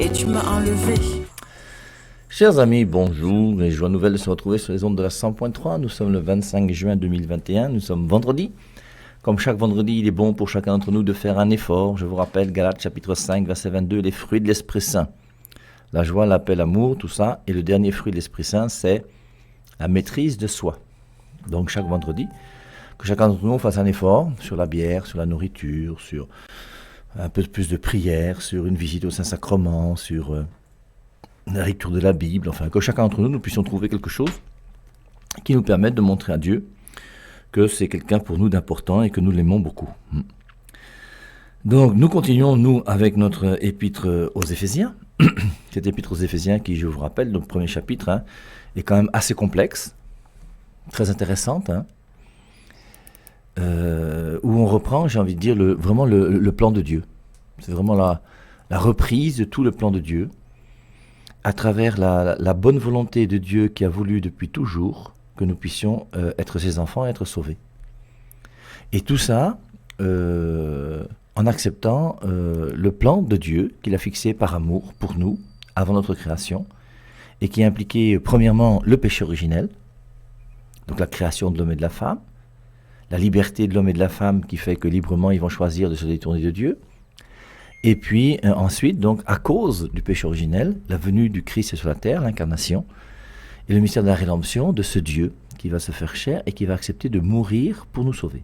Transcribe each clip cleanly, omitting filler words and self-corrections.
et tu m'as enlevé. Chers amis, bonjour et joie nouvelle de se retrouver sur les ondes de la 100.3. Nous sommes le 25 juin 2021, nous sommes vendredi. Comme chaque vendredi, il est bon pour chacun d'entre nous de faire un effort. Je vous rappelle, Galates chapitre 5, verset 22, les fruits de l'Esprit Saint. La joie, la paix, l'amour, tout ça. Et le dernier fruit de l'Esprit Saint, c'est la maîtrise de soi. Donc chaque vendredi, que chacun d'entre nous fasse un effort sur la bière, sur la nourriture, sur un peu plus de prière, sur une visite au Saint-Sacrement, sur la lecture de la Bible, enfin que chacun d'entre nous, nous puissions trouver quelque chose qui nous permette de montrer à Dieu que c'est quelqu'un pour nous d'important et que nous l'aimons beaucoup. Donc nous continuons, nous, avec notre épître aux Éphésiens. Cette épître aux Éphésiens qui, je vous rappelle, le premier chapitre, est quand même assez complexe, très intéressante, où on reprend, j'ai envie de dire, vraiment le plan de Dieu. C'est vraiment la reprise de tout le plan de Dieu, à travers la bonne volonté de Dieu qui a voulu depuis toujours que nous puissions être ses enfants et être sauvés. Et tout ça en acceptant le plan de Dieu qu'il a fixé par amour pour nous, avant notre création, et qui impliquait premièrement le péché originel, donc la création de l'homme et de la femme, la liberté de l'homme et de la femme qui fait que librement ils vont choisir de se détourner de Dieu, et puis ensuite, donc à cause du péché originel, la venue du Christ sur la terre, l'incarnation, et le mystère de la rédemption de ce Dieu qui va se faire chair et qui va accepter de mourir pour nous sauver.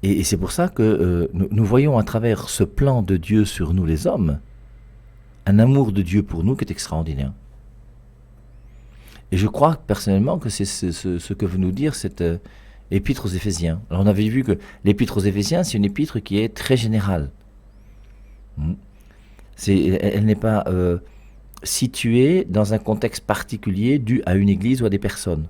Et c'est pour ça que nous voyons à travers ce plan de Dieu sur nous les hommes, un amour de Dieu pour nous qui est extraordinaire. Et je crois personnellement que c'est ce que veut nous dire cette épître aux Éphésiens. Alors on avait vu que l'épître aux Éphésiens, c'est une épître qui est très générale. Elle n'est pas située dans un contexte particulier dû à une église ou à des personnes.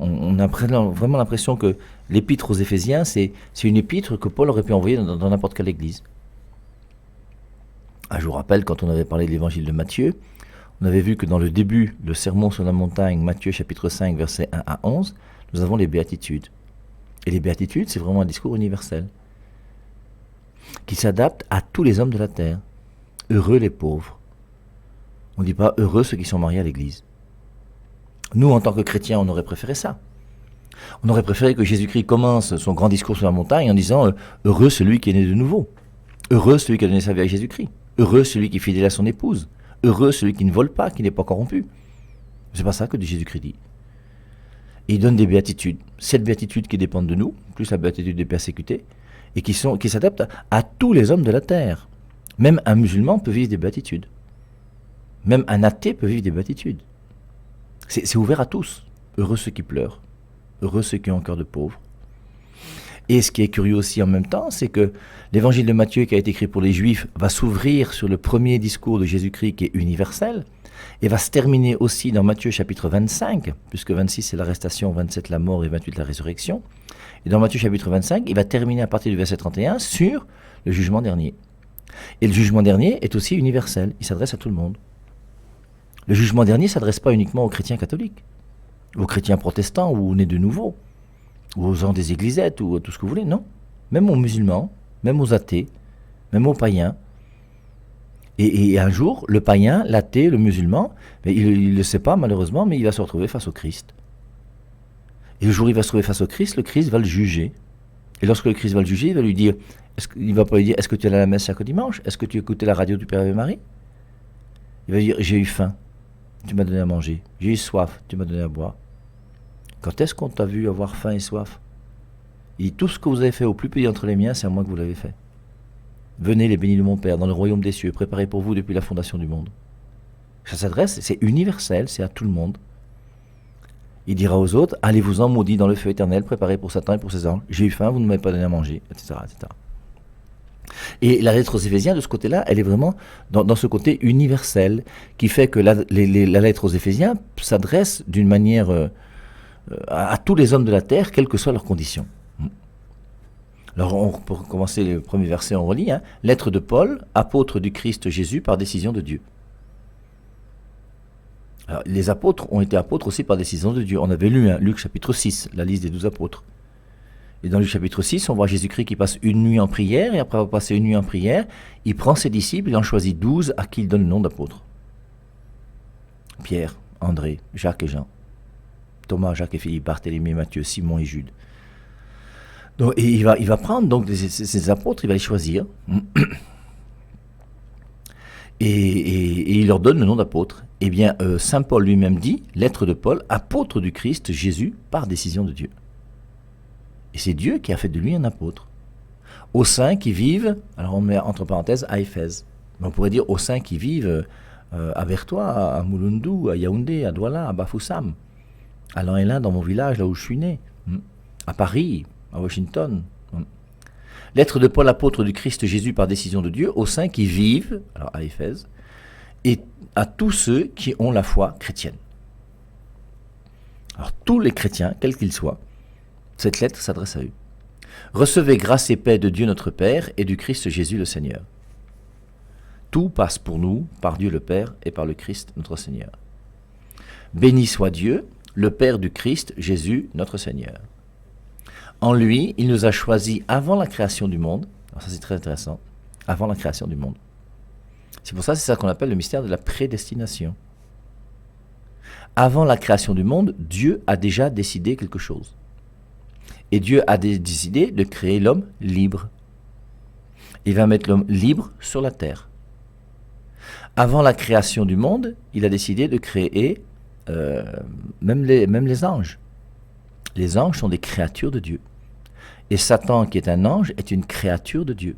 On a vraiment l'impression que l'épître aux Éphésiens, c'est une épître que Paul aurait pu envoyer dans n'importe quelle église. Je vous rappelle, quand on avait parlé de l'évangile de Matthieu, on avait vu que dans le début, le sermon sur la montagne, Matthieu chapitre 5, versets 1 à 11, nous avons les béatitudes. Et les béatitudes, c'est vraiment un discours universel qui s'adapte à tous les hommes de la terre. Heureux les pauvres. On ne dit pas heureux ceux qui sont mariés à l'église. Nous, en tant que chrétiens, on aurait préféré ça. On aurait préféré que Jésus-Christ commence son grand discours sur la montagne en disant heureux celui qui est né de nouveau. Heureux celui qui a donné sa vie à Jésus-Christ. Heureux celui qui est fidèle à son épouse. Heureux celui qui ne vole pas, qui n'est pas corrompu. C'est pas ça que Jésus-Christ dit. Et il donne des béatitudes. 7 béatitudes qui dépendent de nous, plus la béatitude des persécutés, et qui s'adaptent à tous les hommes de la terre. Même un musulman peut vivre des béatitudes. Même un athée peut vivre des béatitudes. C'est ouvert à tous. Heureux ceux qui pleurent. Heureux ceux qui ont un cœur de pauvre. Et ce qui est curieux aussi en même temps, c'est que l'évangile de Matthieu qui a été écrit pour les Juifs va s'ouvrir sur le premier discours de Jésus-Christ qui est universel et va se terminer aussi dans Matthieu chapitre 25, puisque 26 c'est l'arrestation, 27 la mort et 28 la résurrection. Et dans Matthieu chapitre 25, il va terminer à partir du verset 31 sur le jugement dernier. Et le jugement dernier est aussi universel, il s'adresse à tout le monde. Le jugement dernier ne s'adresse pas uniquement aux chrétiens catholiques, aux chrétiens protestants ou aux nés de nouveau, ou aux gens des églisettes, ou à tout ce que vous voulez, non. Même aux musulmans, même aux athées, même aux païens. Et un jour, le païen, l'athée, le musulman, il ne le sait pas malheureusement, mais il va se retrouver face au Christ. Et le jour où il va se trouver face au Christ, le Christ va le juger. Et lorsque le Christ va le juger, il va lui dire, il ne va pas lui dire, est-ce que tu es allé à la messe chaque dimanche? Est-ce que tu écoutais la radio du Père et Marie? Il va dire, j'ai eu faim, tu m'as donné à manger. J'ai eu soif, tu m'as donné à boire. Quand est-ce qu'on t'a vu avoir faim et soif? Il dit, tout ce que vous avez fait au plus petit entre les miens, c'est à moi que vous l'avez fait. Venez les bénis de mon Père, dans le royaume des cieux, préparé pour vous depuis la fondation du monde. Ça s'adresse, c'est universel, c'est à tout le monde. Il dira aux autres, allez-vous-en maudits dans le feu éternel, préparé pour Satan et pour ses anges. J'ai eu faim, vous ne m'avez pas donné à manger, etc., etc. Et la lettre aux Éphésiens, de ce côté-là, elle est vraiment dans ce côté universel, qui fait que la lettre aux Éphésiens s'adresse d'une manière à tous les hommes de la terre, quelles que soient leurs conditions. Alors, pour commencer le premier verset, on relit, lettre de Paul, apôtre du Christ Jésus par décision de Dieu. Alors, les apôtres ont été apôtres aussi par décision de Dieu. On avait lu Luc chapitre 6, la liste des 12 apôtres. Et dans le chapitre 6, on voit Jésus-Christ qui passe une nuit en prière, et après avoir passé une nuit en prière, il prend ses disciples, il en choisit 12 à qui il donne le nom d'apôtres. Pierre, André, Jacques et Jean, Thomas, Jacques et Philippe, Barthélemy, Matthieu, Simon et Jude. Donc, et il va prendre donc ces apôtres, il va les choisir, et il leur donne le nom d'apôtres. Eh bien, saint Paul lui-même dit, lettre de Paul, apôtre du Christ Jésus par décision de Dieu. Et c'est Dieu qui a fait de lui un apôtre. Aux saints qui vivent, alors on met entre parenthèses à Éphèse, mais on pourrait dire aux saints qui vivent à Vertois, à Mulundu, à Yaoundé, à Douala, à Bafoussam, à Lan-Hélin, dans mon village, là où je suis né, à Paris, à Washington. Lettre de Paul, apôtre du Christ Jésus par décision de Dieu, aux saints qui vivent, alors à Éphèse, et à tous ceux qui ont la foi chrétienne. Alors tous les chrétiens, quels qu'ils soient, cette lettre s'adresse à eux. Recevez grâce et paix de Dieu notre Père et du Christ Jésus le Seigneur. Tout passe pour nous par Dieu le Père et par le Christ notre Seigneur. Béni soit Dieu, le Père du Christ Jésus notre Seigneur. En lui, il nous a choisis avant la création du monde. Alors ça c'est très intéressant. Avant la création du monde. C'est pour ça, c'est ça qu'on appelle le mystère de la prédestination. Avant la création du monde, Dieu a déjà décidé quelque chose. Et Dieu a décidé de créer l'homme libre. Il va mettre l'homme libre sur la terre. Avant la création du monde, il a décidé de créer même les anges. Les anges sont des créatures de Dieu. Et Satan, qui est un ange, est une créature de Dieu.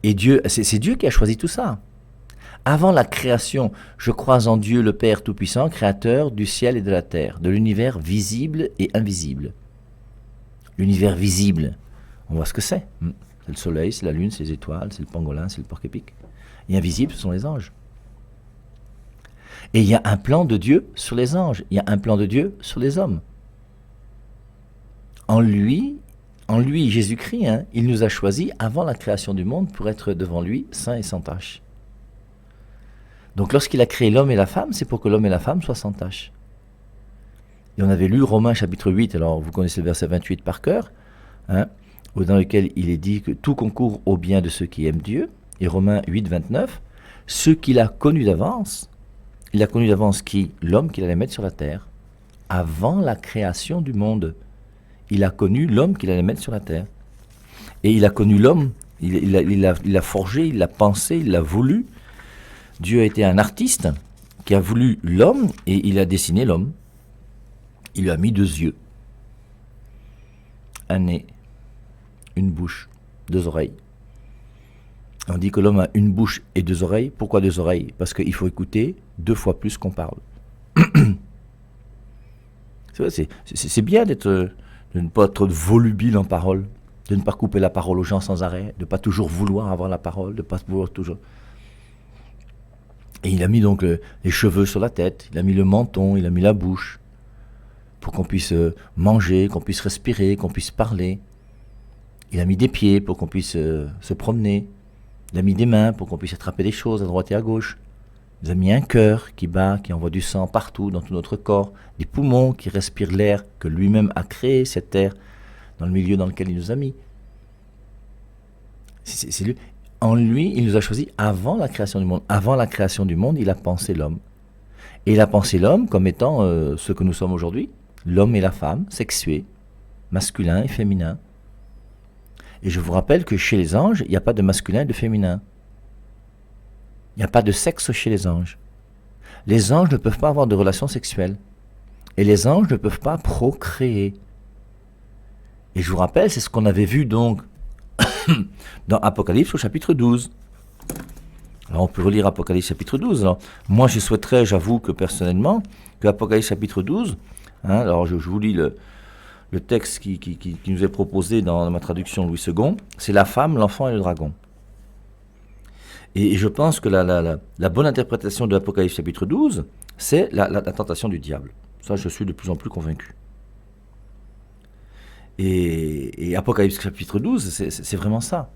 Et Dieu, c'est Dieu qui a choisi tout ça. Avant la création, je crois en Dieu le Père Tout-Puissant, créateur du ciel et de la terre, de l'univers visible et invisible. L'univers visible, on voit ce que c'est. C'est le soleil, c'est la lune, c'est les étoiles, c'est le pangolin, c'est le porc-épic. Et invisible, ce sont les anges. Et il y a un plan de Dieu sur les anges, il y a un plan de Dieu sur les hommes. En lui, Jésus-Christ, il nous a choisis avant la création du monde pour être devant lui, saints et sans tache. Donc lorsqu'il a créé l'homme et la femme, c'est pour que l'homme et la femme soient sans tache. Et on avait lu Romains chapitre 8, alors vous connaissez le verset 28 par cœur, dans lequel il est dit que tout concourt au bien de ceux qui aiment Dieu. Et Romains 8, 29, ceux qu'il a connus d'avance, il a connu d'avance qui? L'homme qu'il allait mettre sur la terre. Avant la création du monde, il a connu l'homme qu'il allait mettre sur la terre. Et il a connu l'homme, il l'a forgé, il l'a pensé, il l'a voulu. Dieu a été un artiste qui a voulu l'homme et il a dessiné l'homme. Il lui a mis 2 yeux, un nez, une bouche, 2 oreilles. On dit que l'homme a une bouche et 2 oreilles. Pourquoi 2 oreilles? Parce qu'il faut écouter 2 fois plus qu'on parle. C'est bien de ne pas être volubile en parole, de ne pas couper la parole aux gens sans arrêt, de ne pas toujours vouloir avoir la parole, de ne pas vouloir toujours... Et il a mis donc les cheveux sur la tête, il a mis le menton, il a mis la bouche, pour qu'on puisse manger, qu'on puisse respirer, qu'on puisse parler. Il a mis des pieds pour qu'on puisse se promener. Il a mis des mains pour qu'on puisse attraper des choses à droite et à gauche. Il a mis un cœur qui bat, qui envoie du sang partout dans tout notre corps. Des poumons qui respirent l'air que lui-même a créé, cet air, dans le milieu dans lequel il nous a mis. C'est lui. En lui, il nous a choisis avant la création du monde. Avant la création du monde, il a pensé l'homme. Et il a pensé l'homme comme étant ce que nous sommes aujourd'hui, l'homme et la femme, sexués, masculin et féminin. Et je vous rappelle que chez les anges, il n'y a pas de masculin et de féminin. Il n'y a pas de sexe chez les anges. Les anges ne peuvent pas avoir de relations sexuelles. Et les anges ne peuvent pas procréer. Et je vous rappelle, c'est ce qu'on avait vu donc dans Apocalypse au chapitre 12. Alors on peut relire Apocalypse chapitre 12. Alors, moi je souhaiterais, j'avoue que personnellement, que Apocalypse chapitre 12, alors je vous lis le texte qui nous est proposé dans ma traduction Louis II, c'est la femme, l'enfant et le dragon. Et je pense que la bonne interprétation de l'Apocalypse chapitre 12, c'est la tentation du diable. Ça, je suis de plus en plus convaincu. Et Apocalypse chapitre 12, c'est vraiment ça.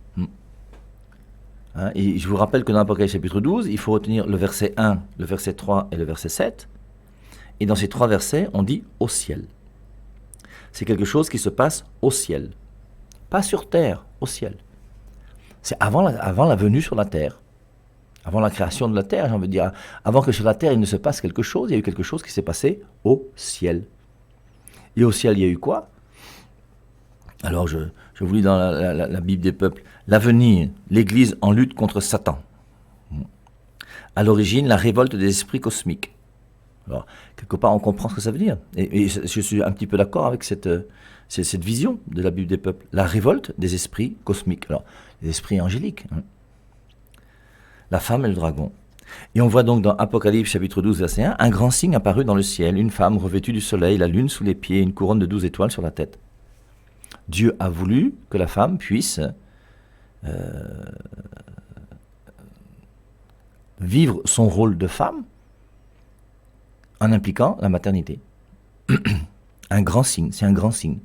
Et je vous rappelle que dans Apocalypse chapitre 12, il faut retenir le verset 1, le verset 3 et le verset 7. Et dans ces 3 versets, on dit « au ciel ». c'est quelque chose qui se passe au ciel. Pas sur terre, au ciel. C'est avant la venue sur la terre. Avant la création de la terre, j'ai envie de dire. Avant que sur la terre, il ne se passe quelque chose, il y a eu quelque chose qui s'est passé au ciel. Et au ciel, il y a eu quoi? Alors, je vous lis dans la Bible des peuples. L'avenir, l'Église en lutte contre Satan. À l'origine, la révolte des esprits cosmiques. Alors, quelque part, on comprend ce que ça veut dire. Et je suis un petit peu d'accord avec cette vision de la Bible des peuples. La révolte des esprits cosmiques. Alors, les esprits angéliques. La femme et le dragon. Et on voit donc dans Apocalypse chapitre 12, verset 1, un grand signe apparut dans le ciel, une femme revêtue du soleil, la lune sous les pieds, une couronne de 12 étoiles sur la tête. Dieu a voulu que la femme puisse vivre son rôle de femme en impliquant la maternité. Un grand signe, c'est un grand signe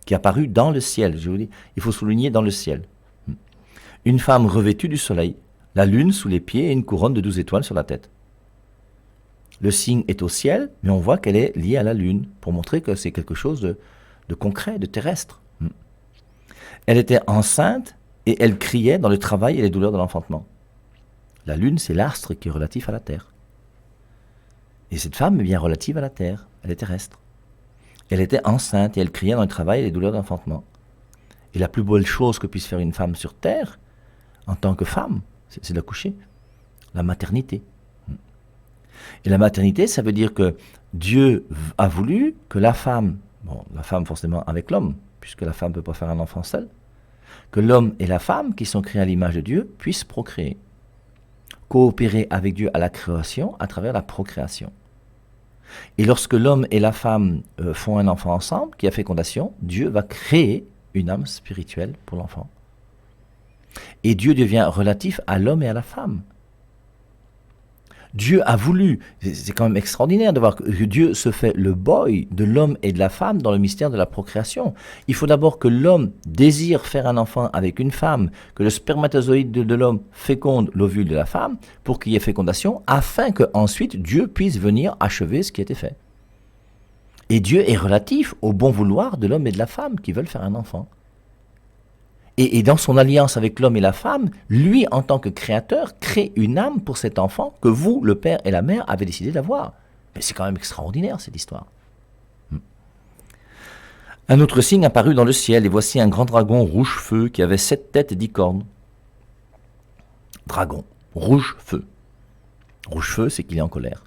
qui est apparu dans le ciel. Je vous dis, il faut souligner dans le ciel. Une femme revêtue du soleil, la lune sous les pieds et une couronne de 12 étoiles sur la tête. Le signe est au ciel, mais on voit qu'elle est liée à la lune, pour montrer que c'est quelque chose de concret, de terrestre. Elle était enceinte et elle criait dans le travail et les douleurs de l'enfantement. La lune, c'est l'astre qui est relatif à la terre. Et cette femme est bien relative à la terre, elle est terrestre. Elle était enceinte et elle criait dans le travail et les douleurs d'enfantement. Et la plus belle chose que puisse faire une femme sur terre, en tant que femme, c'est d'accoucher. La maternité. Et la maternité, ça veut dire que Dieu a voulu que la femme forcément avec l'homme, puisque la femme ne peut pas faire un enfant seule, que l'homme et la femme, qui sont créés à l'image de Dieu, puissent procréer. Coopérer avec Dieu à la création à travers la procréation. Et lorsque l'homme et la femme font un enfant ensemble, qui a fécondation, Dieu va créer une âme spirituelle pour l'enfant. Et Dieu devient relatif à l'homme et à la femme. Dieu a voulu, c'est quand même extraordinaire de voir que Dieu se fait le boy de l'homme et de la femme dans le mystère de la procréation. Il faut d'abord que l'homme désire faire un enfant avec une femme, que le spermatozoïde de l'homme féconde l'ovule de la femme pour qu'il y ait fécondation, afin que ensuite Dieu puisse venir achever ce qui a été fait. Et Dieu est relatif au bon vouloir de l'homme et de la femme qui veulent faire un enfant. Et dans son alliance avec l'homme et la femme, lui, en tant que créateur, crée une âme pour cet enfant que vous, le père et la mère, avez décidé d'avoir. Mais c'est quand même extraordinaire, cette histoire. Un autre signe apparut dans le ciel, et voici un grand dragon rouge-feu qui avait 7 têtes et 10 cornes. Dragon, rouge-feu. Rouge-feu, c'est qu'il est en colère.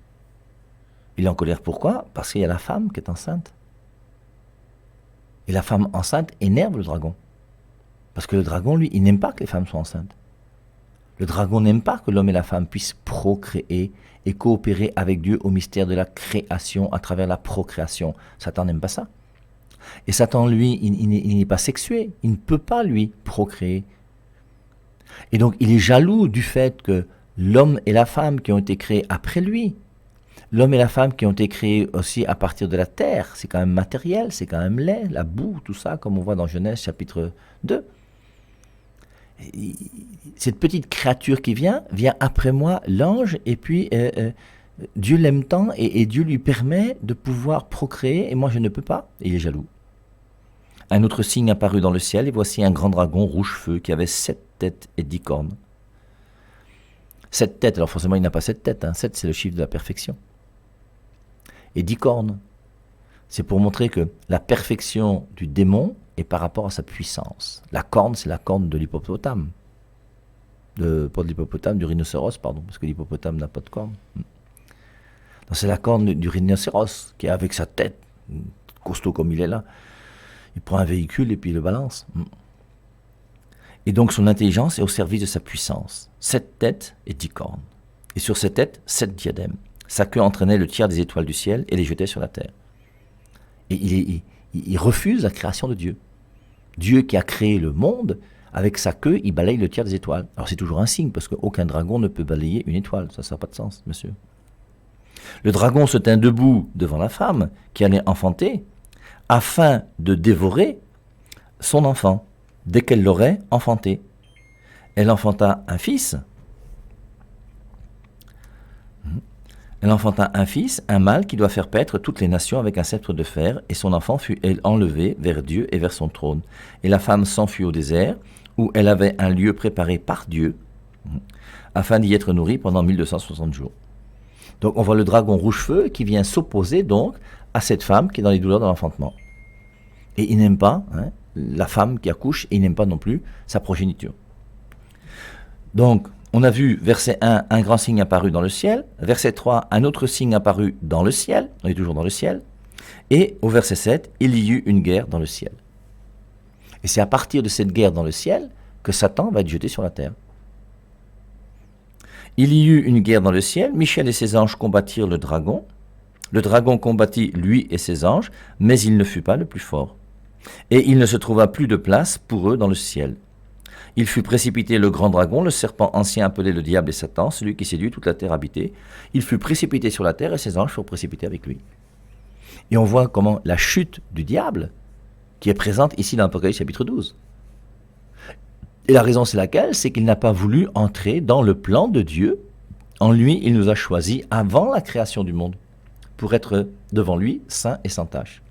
Il est en colère pourquoi? Parce qu'il y a la femme qui est enceinte. Et la femme enceinte énerve le dragon. Parce que le dragon, lui, il n'aime pas que les femmes soient enceintes. Le dragon n'aime pas que l'homme et la femme puissent procréer et coopérer avec Dieu au mystère de la création à travers la procréation. Satan n'aime pas ça. Et Satan, lui, il n'est pas sexué. Il ne peut pas, lui, procréer. Et donc, il est jaloux du fait que l'homme et la femme qui ont été créés après lui, l'homme et la femme qui ont été créés aussi à partir de la terre, c'est quand même matériel, c'est quand même laid, la boue, tout ça, comme on voit dans Genèse chapitre 2. Cette petite créature qui vient après moi, l'ange, et puis Dieu l'aime tant, et Dieu lui permet de pouvoir procréer, et moi je ne peux pas, et il est jaloux. Un autre signe apparut dans le ciel, et voici un grand dragon rouge-feu qui avait 7 têtes et 10 cornes. 7 têtes, alors forcément il n'a pas 7 têtes, 7 c'est le chiffre de la perfection. Et 10 cornes, c'est pour montrer que la perfection du démon est par rapport à sa puissance. La corne, c'est la corne de l'hippopotame. Pas de l'hippopotame, du rhinocéros, pardon, parce que l'hippopotame n'a pas de corne. C'est la corne du rhinocéros, qui est avec sa tête, costaud comme il est là. Il prend un véhicule et puis il le balance. Et donc son intelligence est au service de sa puissance. 7 têtes et 10 cornes. Et sur ces têtes, 7 diadèmes. Sa queue entraînait le tiers des étoiles du ciel et les jetait sur la terre. Et il refuse la création de Dieu. Dieu qui a créé le monde, avec sa queue, il balaye le tiers des étoiles. Alors c'est toujours un signe, parce qu'aucun dragon ne peut balayer une étoile. Ça n'a pas de sens, monsieur. Le dragon se tint debout devant la femme qui allait enfanter, afin de dévorer son enfant, dès qu'elle l'aurait enfanté. Elle enfanta un fils. Elle enfanta un fils, un mâle qui doit faire paître toutes les nations avec un sceptre de fer, et son enfant fut enlevé vers Dieu et vers son trône. Et la femme s'enfuit au désert, où elle avait un lieu préparé par Dieu, afin d'y être nourrie pendant 1260 jours. Donc on voit le dragon rouge-feu qui vient s'opposer donc à cette femme qui est dans les douleurs de l'enfantement. Et il n'aime pas la femme qui accouche, et il n'aime pas non plus sa progéniture. Donc, on a vu, verset 1, un grand signe apparu dans le ciel. Verset 3, un autre signe apparu dans le ciel. On est toujours dans le ciel. Et au verset 7, il y eut une guerre dans le ciel. Et c'est à partir de cette guerre dans le ciel que Satan va être jeté sur la terre. Il y eut une guerre dans le ciel. Michel et ses anges combattirent le dragon. Le dragon combattit lui et ses anges, mais il ne fut pas le plus fort. Et il ne se trouva plus de place pour eux dans le ciel. Il fut précipité le grand dragon, le serpent ancien appelé le diable et Satan, celui qui séduit toute la terre habitée. Il fut précipité sur la terre et ses anges furent précipités avec lui. Et on voit comment la chute du diable, qui est présente ici dans l'Apocalypse chapitre 12. Et la raison c'est laquelle? C'est qu'il n'a pas voulu entrer dans le plan de Dieu. En lui, il nous a choisis avant la création du monde, pour être devant lui, saint et sans tache.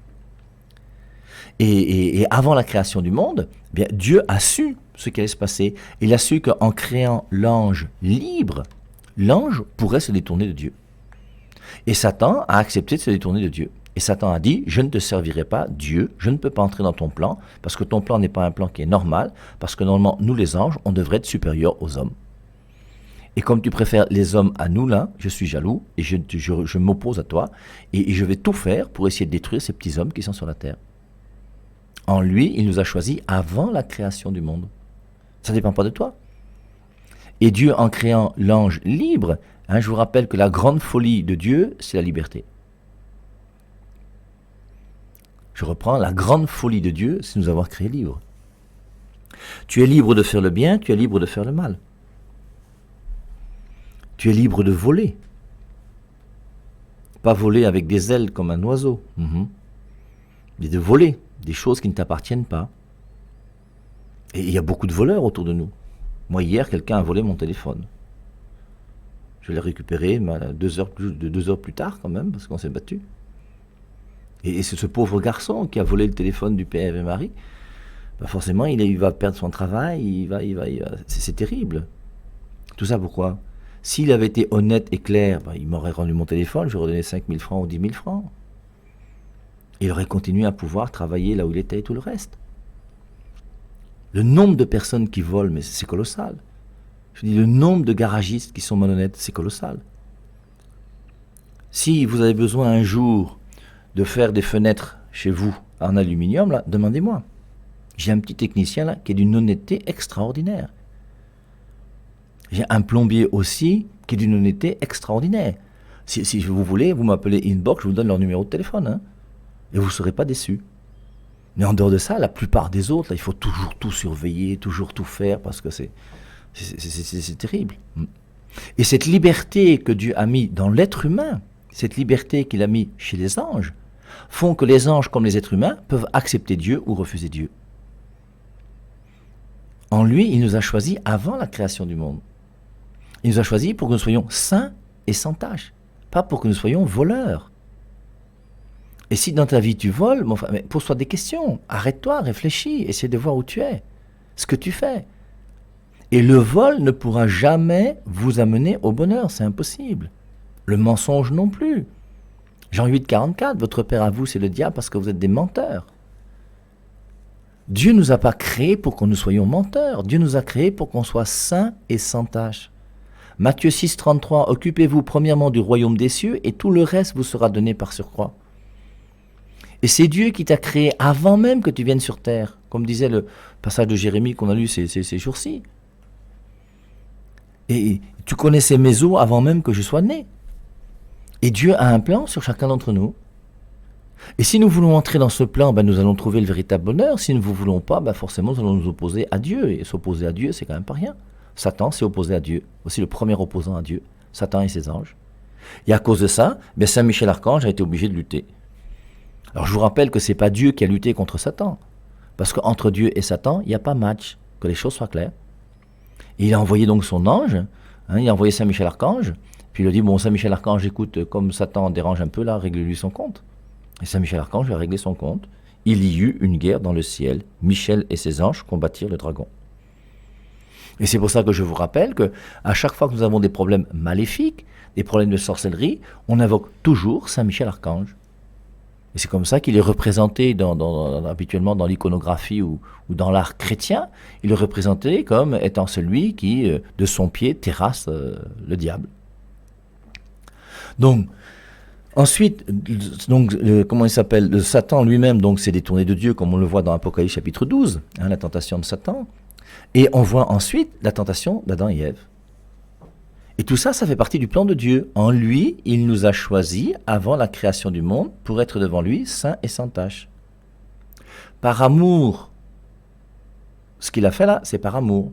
Et avant la création du monde, eh bien, Dieu a su ce qui allait se passer. Il a su qu'en créant l'ange libre, l'ange pourrait se détourner de Dieu. Et Satan a accepté de se détourner de Dieu. Et Satan a dit, je ne te servirai pas, Dieu, je ne peux pas entrer dans ton plan, parce que ton plan n'est pas un plan qui est normal, parce que normalement, nous les anges, on devrait être supérieurs aux hommes. Et comme tu préfères les hommes à nous là, je suis jaloux, et je m'oppose à toi, et je vais tout faire pour essayer de détruire ces petits hommes qui sont sur la terre. En lui, il nous a choisis avant la création du monde. Ça ne dépend pas de toi. Et Dieu, en créant l'ange libre, je vous rappelle que la grande folie de Dieu, c'est la liberté. Je reprends, la grande folie de Dieu, c'est nous avoir créés libres. Tu es libre de faire le bien, tu es libre de faire le mal. Tu es libre de voler. Pas voler avec des ailes comme un oiseau, mais de voler des choses qui ne t'appartiennent pas. Et il y a beaucoup de voleurs autour de nous. Moi, hier, quelqu'un a volé mon téléphone. Je l'ai récupéré 2 heures plus tard, quand même, parce qu'on s'est battu. Et c'est ce pauvre garçon qui a volé le téléphone du père et Marie. Forcément, il va perdre son travail, c'est terrible. Tout ça pourquoi? S'il avait été honnête et clair, il m'aurait rendu mon téléphone, j'aurais donné 5 000 francs ou 10 000 francs. Il aurait continué à pouvoir travailler là où il était et tout le reste. Le nombre de personnes qui volent, mais c'est colossal. Je dis, le nombre de garagistes qui sont malhonnêtes, c'est colossal. Si vous avez besoin un jour de faire des fenêtres chez vous en aluminium, là, demandez-moi. J'ai un petit technicien là qui est d'une honnêteté extraordinaire. J'ai un plombier aussi qui est d'une honnêteté extraordinaire. Si vous voulez, vous m'appelez inbox, je vous donne leur numéro de téléphone. Et vous ne serez pas déçus. Mais en dehors de ça, la plupart des autres, là, il faut toujours tout surveiller, toujours tout faire, parce que c'est terrible. Et cette liberté que Dieu a mis dans l'être humain, cette liberté qu'il a mis chez les anges, font que les anges, comme les êtres humains, peuvent accepter Dieu ou refuser Dieu. En lui, il nous a choisis avant la création du monde. Il nous a choisis pour que nous soyons saints et sans tache, pas pour que nous soyons voleurs. Et si dans ta vie tu voles, mon frère, pose-toi des questions, arrête-toi, réfléchis, essaie de voir où tu es, ce que tu fais. Et le vol ne pourra jamais vous amener au bonheur, c'est impossible. Le mensonge non plus. Jean 8, 44, votre père à vous c'est le diable parce que vous êtes des menteurs. Dieu ne nous a pas créés pour que nous soyons menteurs, Dieu nous a créés pour qu'on soit saints et sans tache. Matthieu 6, 33, occupez-vous premièrement du royaume des cieux et tout le reste vous sera donné par surcroît. Et c'est Dieu qui t'a créé avant même que tu viennes sur terre, comme disait le passage de Jérémie qu'on a lu ces jours-ci. Et tu connaissais mes os avant même que je sois né. Et Dieu a un plan sur chacun d'entre nous. Et si nous voulons entrer dans ce plan, nous allons trouver le véritable bonheur. Si nous ne voulons pas, forcément nous allons nous opposer à Dieu. Et s'opposer à Dieu, c'est quand même pas rien. Satan s'est opposé à Dieu, aussi le premier opposant à Dieu, Satan et ses anges. Et à cause de ça, Saint Michel Archange a été obligé de lutter. Alors je vous rappelle que ce n'est pas Dieu qui a lutté contre Satan, parce qu'entre Dieu et Satan, il n'y a pas match, que les choses soient claires. Et il a envoyé donc son ange, il a envoyé Saint Michel Archange, Puis il a dit, bon, Saint-Michel Archange, écoute, comme Satan dérange un peu là, règle-lui son compte. Et Saint-Michel Archange lui a réglé son compte. Il y eut une guerre dans le ciel. Michel et ses anges combattirent le dragon. Et c'est pour ça que je vous rappelle que à chaque fois que nous avons des problèmes maléfiques, des problèmes de sorcellerie, on invoque toujours Saint-Michel Archange. Et c'est comme ça qu'il est représenté habituellement dans l'iconographie ou dans l'art chrétien. Il est représenté comme étant celui qui, de son pied, terrasse le diable. Donc, ensuite, comment il s'appelle? Satan lui-même, donc, s'est détourné de Dieu, comme on le voit dans Apocalypse chapitre 12, la tentation de Satan. Et on voit ensuite la tentation d'Adam et Ève. Et tout ça, ça fait partie du plan de Dieu. En lui, il nous a choisis avant la création du monde pour être devant lui saints et sans tache. Par amour, ce qu'il a fait là, c'est par amour.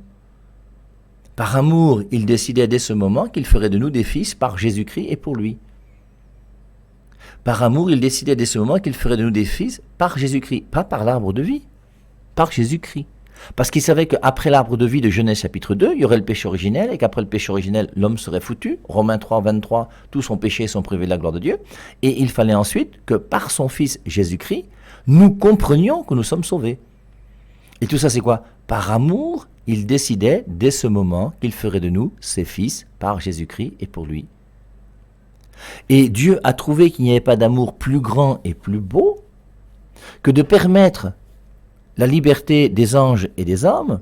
Par amour, il décidait dès ce moment qu'il ferait de nous des fils par Jésus-Christ et pour lui. Par amour, il décidait dès ce moment qu'il ferait de nous des fils par Jésus-Christ, pas par l'arbre de vie, par Jésus-Christ. Parce qu'il savait qu'après l'arbre de vie de Genèse chapitre 2, il y aurait le péché originel, et qu'après le péché originel, l'homme serait foutu. Romains 3, 23, tous sont péchés et sont privés de la gloire de Dieu. Et il fallait ensuite que par son Fils Jésus-Christ, nous comprenions que nous sommes sauvés. Et tout ça, c'est quoi? Par amour, il décidait dès ce moment qu'il ferait de nous ses fils par Jésus-Christ et pour lui. Et Dieu a trouvé qu'il n'y avait pas d'amour plus grand et plus beau que de permettre la liberté des anges et des hommes,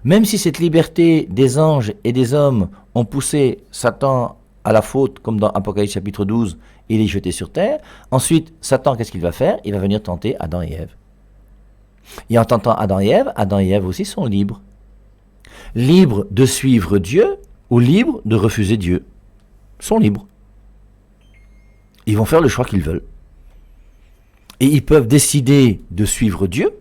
même si cette liberté des anges et des hommes ont poussé Satan à la faute, comme dans Apocalypse chapitre 12, il est jeté sur terre. Ensuite, Satan, qu'est-ce qu'il va faire? Il va venir tenter Adam et Ève. Et en tentant Adam et Ève aussi sont libres. Libres de suivre Dieu ou libres de refuser Dieu. Ils sont libres. Ils vont faire le choix qu'ils veulent. Et ils peuvent décider de suivre Dieu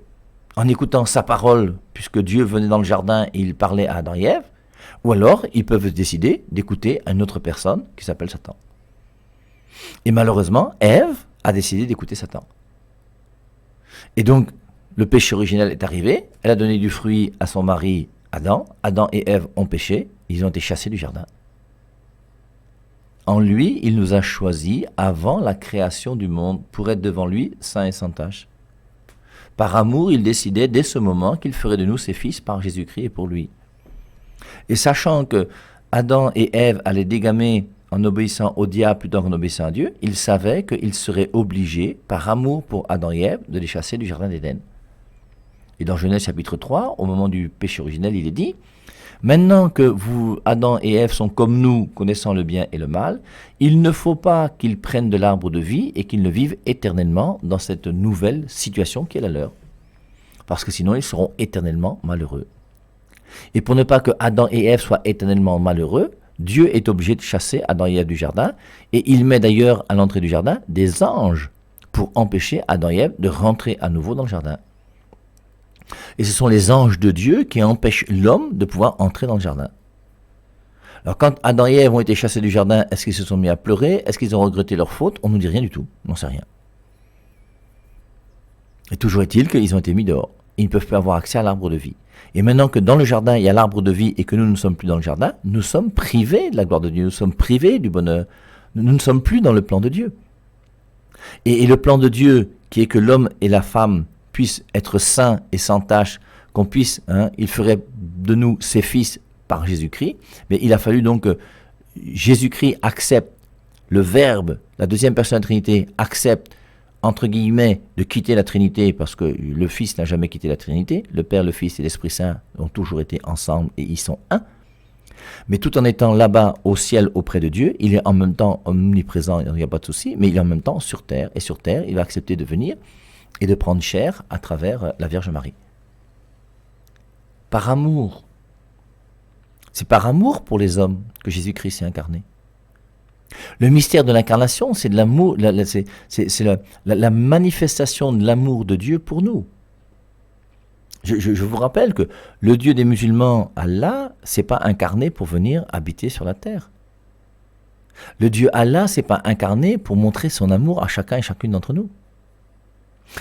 en écoutant sa parole, puisque Dieu venait dans le jardin et il parlait à Adam et Ève, ou alors ils peuvent décider d'écouter une autre personne qui s'appelle Satan. Et malheureusement, Ève a décidé d'écouter Satan. Et donc, le péché originel est arrivé, elle a donné du fruit à son mari Adam, Adam et Ève ont péché, ils ont été chassés du jardin. En lui, il nous a choisis avant la création du monde pour être devant lui, saints et sans tache. Par amour, il décidait dès ce moment qu'il ferait de nous ses fils par Jésus-Christ et pour lui. Et sachant que Adam et Ève allaient dégamer en obéissant au diable plutôt qu'en obéissant à Dieu, il savait qu'il serait obligé, par amour pour Adam et Ève, de les chasser du jardin d'Éden. Et dans Genèse chapitre 3, au moment du péché originel, il est dit « Maintenant que vous, Adam et Ève, sont comme nous, connaissant le bien et le mal, il ne faut pas qu'ils prennent de l'arbre de vie et qu'ils ne vivent éternellement dans cette nouvelle situation qui est la leur. Parce que sinon, ils seront éternellement malheureux. Et pour ne pas que Adam et Ève soient éternellement malheureux, Dieu est obligé de chasser Adam et Ève du jardin, et il met d'ailleurs à l'entrée du jardin des anges pour empêcher Adam et Ève de rentrer à nouveau dans le jardin. Et ce sont les anges de Dieu qui empêchent l'homme de pouvoir entrer dans le jardin. Alors quand Adam et Ève ont été chassés du jardin, est-ce qu'ils se sont mis à pleurer? Est-ce qu'ils ont regretté leur faute? On ne nous dit rien du tout, on n'en sait rien. Et toujours est-il qu'ils ont été mis dehors. Ils ne peuvent pas avoir accès à l'arbre de vie. Et maintenant que dans le jardin, il y a l'arbre de vie et que nous ne sommes plus dans le jardin, nous sommes privés de la gloire de Dieu, nous sommes privés du bonheur. Nous ne sommes plus dans le plan de Dieu. Et le plan de Dieu, qui est que l'homme et la femme puissent être saints et sans tache, qu'on puisse, il ferait de nous ses fils par Jésus-Christ, mais il a fallu donc que Jésus-Christ accepte, le Verbe, la deuxième personne de la Trinité, accepte, entre guillemets, de quitter la Trinité, parce que le Fils n'a jamais quitté la Trinité, le Père, le Fils et l'Esprit Saint ont toujours été ensemble et ils sont un. Mais tout en étant là-bas au ciel auprès de Dieu, il est en même temps omniprésent, il n'y a pas de souci, mais il est en même temps sur terre. Et sur terre, il va accepter de venir et de prendre chair à travers la Vierge Marie. Par amour. C'est par amour pour les hommes que Jésus-Christ s'est incarné. Le mystère de l'incarnation, c'est de l'amour, c'est la manifestation de l'amour de Dieu pour nous. Je vous rappelle que le Dieu des musulmans, Allah, c'est pas incarné pour venir habiter sur la terre. Le Dieu Allah, c'est pas incarné pour montrer son amour à chacun et chacune d'entre nous.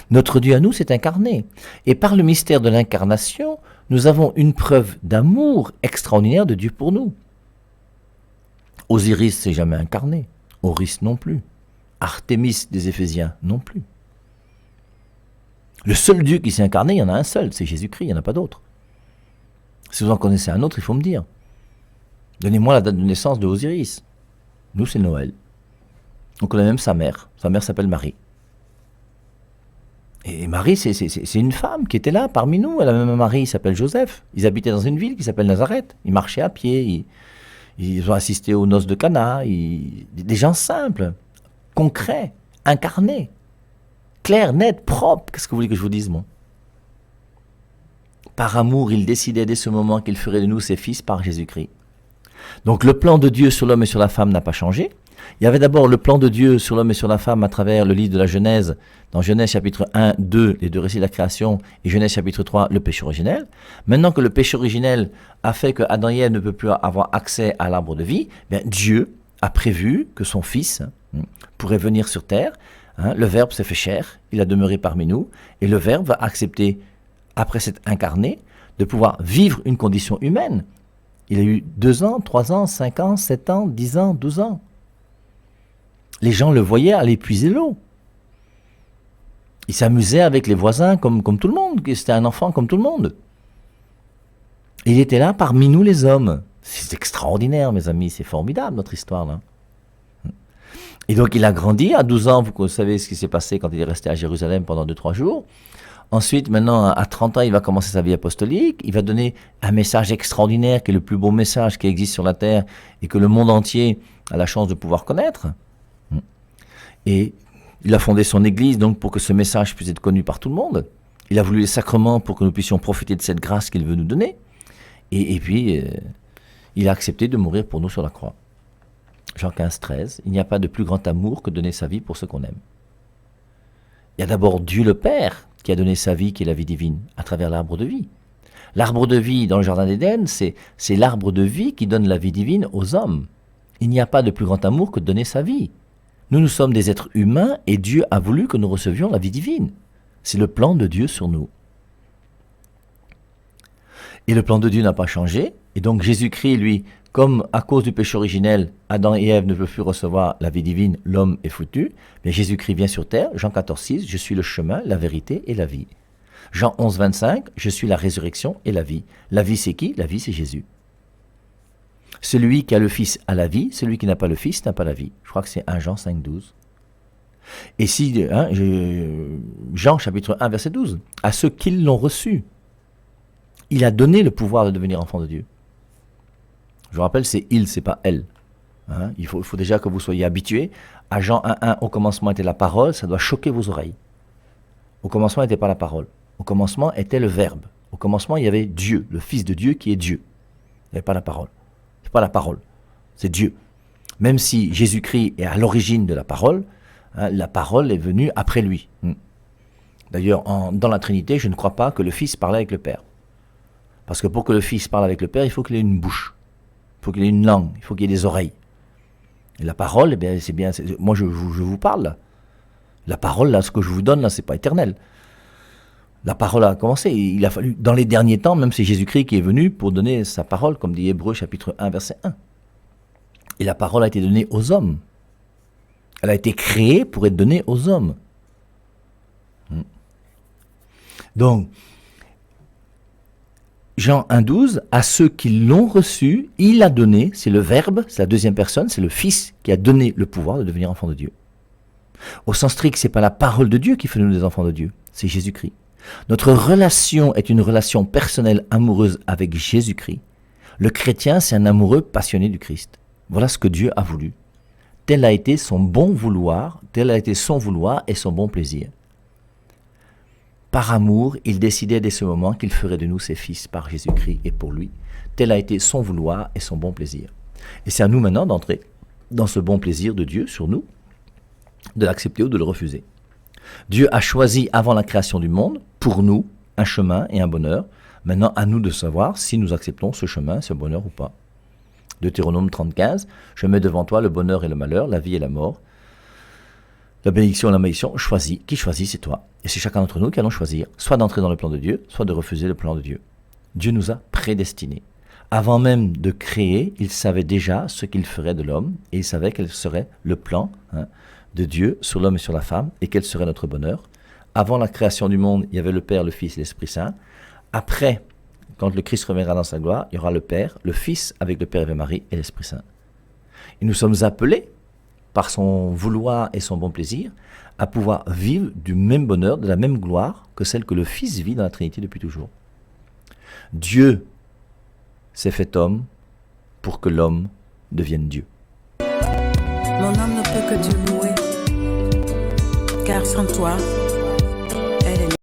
Notre Dieu à nous s'est incarné. Et par le mystère de l'incarnation, nous avons une preuve d'amour extraordinaire de Dieu pour nous. Osiris s'est jamais incarné. Horus non plus. Artémis des Éphésiens non plus. Le seul Dieu qui s'est incarné, il y en a un seul, c'est Jésus-Christ, il n'y en a pas d'autre. Si vous en connaissez un autre, il faut me dire. Donnez-moi la date de naissance de Osiris. Nous, c'est Noël. On connaît même sa mère. Sa mère s'appelle Marie. Et Marie, c'est une femme qui était là parmi nous. Elle a même un mari, il s'appelle Joseph. Ils habitaient dans une ville qui s'appelle Nazareth. Ils marchaient à pied. Ils ont assisté aux noces de Cana. Des gens simples, concrets, incarnés, clairs, nets, propres. Qu'est-ce que vous voulez que je vous dise, moi? Par amour, il décidait dès ce moment qu'il ferait de nous ses fils par Jésus-Christ. Donc le plan de Dieu sur l'homme et sur la femme n'a pas changé. Il y avait d'abord le plan de Dieu sur l'homme et sur la femme à travers le livre de la Genèse, dans Genèse chapitre 1, 2, les deux récits de la création, et Genèse chapitre 3, le péché originel. Maintenant que le péché originel a fait que Adam et Ève ne peut plus avoir accès à l'arbre de vie, bien, Dieu a prévu que son Fils pourrait venir sur terre. Le Verbe s'est fait chair, il a demeuré parmi nous, et le Verbe va accepter, après s'être incarné, de pouvoir vivre une condition humaine. Il a eu 2 ans, 3 ans, 5 ans, 7 ans, 10 ans, 12 ans. Les gens le voyaient aller puiser l'eau. Il s'amusait avec les voisins comme tout le monde. C'était un enfant comme tout le monde. Il était là parmi nous les hommes. C'est extraordinaire, mes amis. C'est formidable, notre histoire, là. Et donc, il a grandi. À 12 ans, vous savez ce qui s'est passé quand il est resté à Jérusalem pendant 2-3 jours. Ensuite, maintenant, à 30 ans, il va commencer sa vie apostolique. Il va donner un message extraordinaire, qui est le plus beau message qui existe sur la terre et que le monde entier a la chance de pouvoir connaître. Et il a fondé son église donc pour que ce message puisse être connu par tout le monde. Il a voulu les sacrements pour que nous puissions profiter de cette grâce qu'il veut nous donner. Et puis, il a accepté de mourir pour nous sur la croix. Jean 15, 13, il n'y a pas de plus grand amour que de donner sa vie pour ceux qu'on aime. Il y a d'abord Dieu le Père qui a donné sa vie, qui est la vie divine, à travers l'arbre de vie. L'arbre de vie dans le jardin d'Éden, c'est l'arbre de vie qui donne la vie divine aux hommes. Il n'y a pas de plus grand amour que de donner sa vie. Nous sommes des êtres humains et Dieu a voulu que nous recevions la vie divine. C'est le plan de Dieu sur nous. Et le plan de Dieu n'a pas changé. Et donc Jésus-Christ, lui, comme à cause du péché originel, Adam et Ève ne peuvent plus recevoir la vie divine, l'homme est foutu, mais Jésus-Christ vient sur terre, Jean 14, 6, je suis le chemin, la vérité et la vie. Jean 11, 25, je suis la résurrection et la vie. La vie c'est qui? La vie c'est Jésus. Celui qui a le Fils a la vie, celui qui n'a pas le Fils n'a pas la vie. Je crois que c'est 1 Jean 5, 12. Et si, Jean chapitre 1, verset 12, à ceux qui l'ont reçu, il a donné le pouvoir de devenir enfant de Dieu. Je vous rappelle, c'est il, c'est pas elle. Il faut déjà que vous soyez habitués. À Jean 1, 1, au commencement était la parole, ça doit choquer vos oreilles. Au commencement n'était pas la parole. Au commencement était le Verbe. Au commencement, il y avait Dieu, le Fils de Dieu qui est Dieu. Il n'y avait pas la parole. C'est pas la parole, c'est Dieu. Même si Jésus-Christ est à l'origine de la parole est venue après lui. D'ailleurs, dans la Trinité, je ne crois pas que le Fils parlait avec le Père. Parce que pour que le Fils parle avec le Père, il faut qu'il ait une bouche, il faut qu'il ait une langue, il faut qu'il ait des oreilles. Et la parole, c'est bien. Moi, je vous parle là. La parole, là, ce que je vous donne, là, c'est pas éternel. La parole a commencé. Il a fallu, dans les derniers temps, même c'est Jésus-Christ qui est venu pour donner sa parole, comme dit Hébreux chapitre 1, verset 1. Et la parole a été donnée aux hommes. Elle a été créée pour être donnée aux hommes. Donc, Jean 1, 12, à ceux qui l'ont reçu, il a donné, c'est le Verbe, c'est la deuxième personne, c'est le Fils qui a donné le pouvoir de devenir enfant de Dieu. Au sens strict, ce n'est pas la parole de Dieu qui fait de nous des enfants de Dieu, c'est Jésus-Christ. Notre relation est une relation personnelle amoureuse avec Jésus-Christ. Le chrétien, c'est un amoureux passionné du Christ. Voilà ce que Dieu a voulu. Tel a été son bon vouloir, tel a été son vouloir et son bon plaisir. Par amour, il décidait dès ce moment qu'il ferait de nous ses fils par Jésus-Christ et pour lui. Tel a été son vouloir et son bon plaisir. Et c'est à nous maintenant d'entrer dans ce bon plaisir de Dieu sur nous, de l'accepter ou de le refuser. Dieu a choisi avant la création du monde, pour nous, un chemin et un bonheur. Maintenant, à nous de savoir si nous acceptons ce chemin, ce bonheur ou pas. Deutéronome 30,15, je mets devant toi le bonheur et le malheur, la vie et la mort, la bénédiction et la malédiction, choisis. Qui choisit? C'est toi. Et c'est chacun d'entre nous qui allons choisir, soit d'entrer dans le plan de Dieu, soit de refuser le plan de Dieu. Dieu nous a prédestinés. Avant même de créer, il savait déjà ce qu'il ferait de l'homme et il savait quel serait le plan de Dieu sur l'homme et sur la femme et quel serait notre bonheur. Avant la création du monde, il y avait le Père, le Fils et l'Esprit Saint. Après, quand le Christ reviendra dans sa gloire, il y aura le Père, le Fils avec le Père et Marie et l'Esprit Saint. Et nous sommes appelés, par son vouloir et son bon plaisir, à pouvoir vivre du même bonheur, de la même gloire que celle que le Fils vit dans la Trinité depuis toujours. Dieu s'est fait homme pour que l'homme devienne Dieu. Mon âme ne peut que te louer, car sans toi,